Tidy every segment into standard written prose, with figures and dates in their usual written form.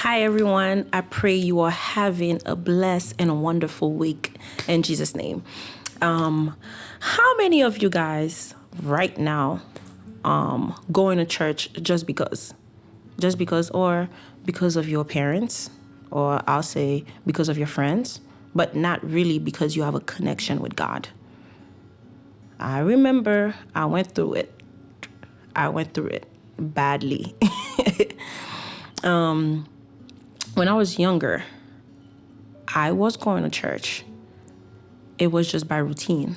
Hi, everyone. I pray you are having a blessed and a wonderful week in Jesus' name. How many of you guys right now going to church just because? Just because, or because of your parents, or I'll say because of your friends, but not really because you have a connection with God. I remember I went through it. I went through it badly. When I was younger, I was going to church. It was just by routine.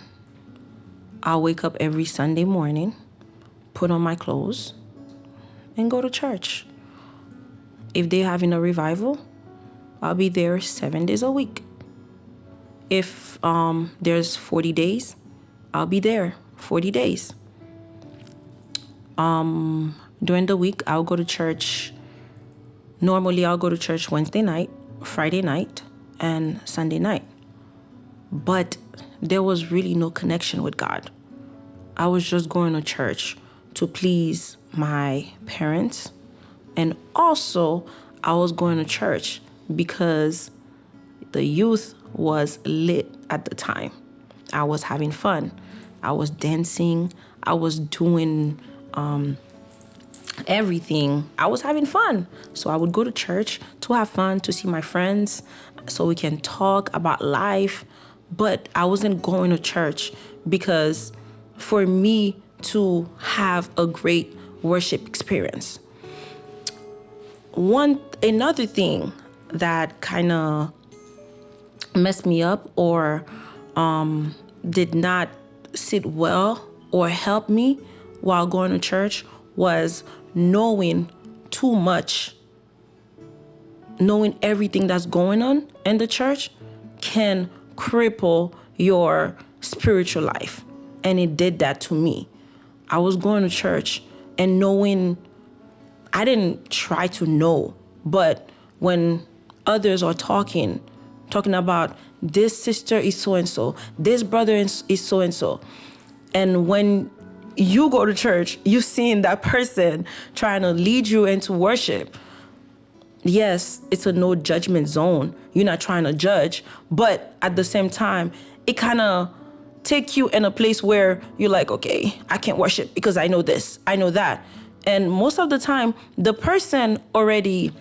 I'll wake up every Sunday morning, put on my clothes, and go to church. If they're having a revival, I'll be there 7 days a week. If there's 40 days, I'll be there 40 days. During the week, I'll go to church. Normally, I'll go to church Wednesday night, Friday night, and Sunday night. But there was really no connection with God. I was just going to church to please my parents. And also, I was going to church because the youth was lit at the time. I was having fun. I was dancing. I was doing everything. I was having fun. So I would go to church to have fun, to see my friends, so we can talk about life. But I wasn't going to church because for me to have a great worship experience. Another thing that kind of messed me up or did not sit well or help me while going to church was knowing too much. Knowing everything that's going on in the church can cripple your spiritual life. And it did that to me. I was going to church and knowing, I didn't try to know, but when others are talking about this sister is so-and-so, this brother is so-and-so. And when you go to church, you seeing that person trying to lead you into worship. Yes, it's a no judgment zone. You're not trying to judge, but at the same time, it kind of take you in a place where you're like, okay, I can't worship because I know this, I know that. And most of the time, the person already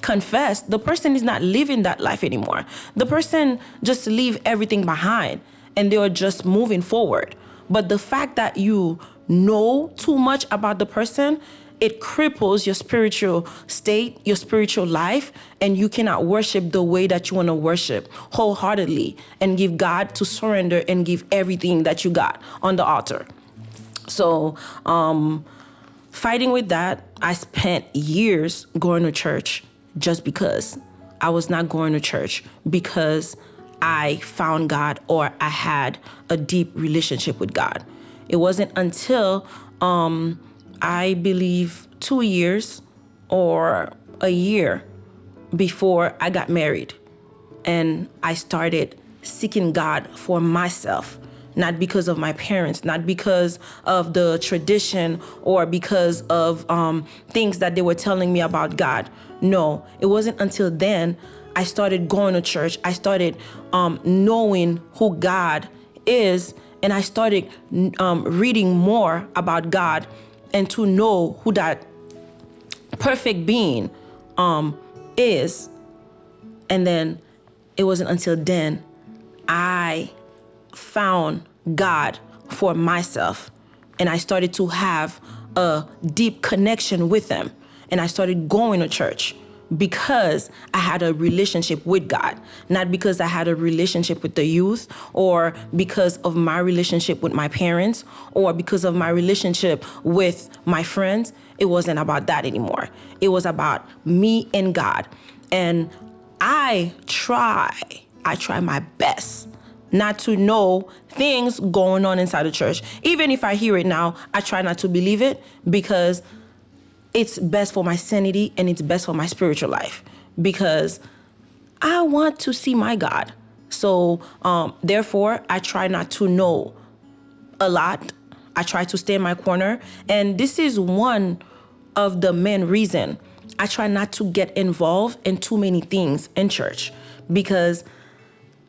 confessed. The person is not living that life anymore. The person just leave everything behind and they are just moving forward. But the fact that you know too much about the person, it cripples your spiritual state, your spiritual life, and you cannot worship the way that you want to worship wholeheartedly and give God to surrender and give everything that you got on the altar. So, fighting with that, I spent years going to church just because. I was not going to church because I found God or I had a deep relationship with God. It wasn't until I believe 2 years or a year before I got married and I started seeking God for myself, not because of my parents, not because of the tradition or because of things that they were telling me about God. No, it wasn't until then I started going to church. I started knowing who God is, and I started reading more about God and to know who that perfect being is. And then it wasn't until then I found God for myself, and I started to have a deep connection with him, and I started going to church because I had a relationship with God, not because I had a relationship with the youth or because of my relationship with my parents or because of my relationship with my friends. It wasn't about that anymore. It was about me and God. And I try my best not to know things going on inside the church. Even if I hear it now, I try not to believe it because it's best for my sanity and it's best for my spiritual life because I want to see my God. So therefore, I try not to know a lot. I try to stay in my corner. And this is one of the main reason I try not to get involved in too many things in church because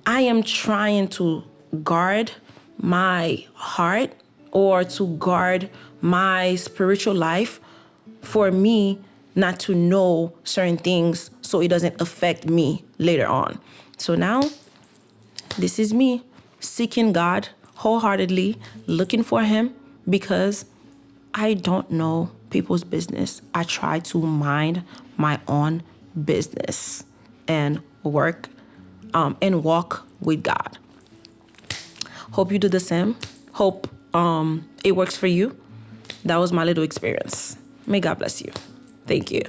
I am trying to guard my heart or to guard my spiritual life for me not to know certain things so it doesn't affect me later on. So now, this is me seeking God wholeheartedly, looking for him because I don't know people's business. I try to mind my own business and work and walk with God. Hope you do the same. Hope it works for you. That was my little experience. May God bless you. Thank you.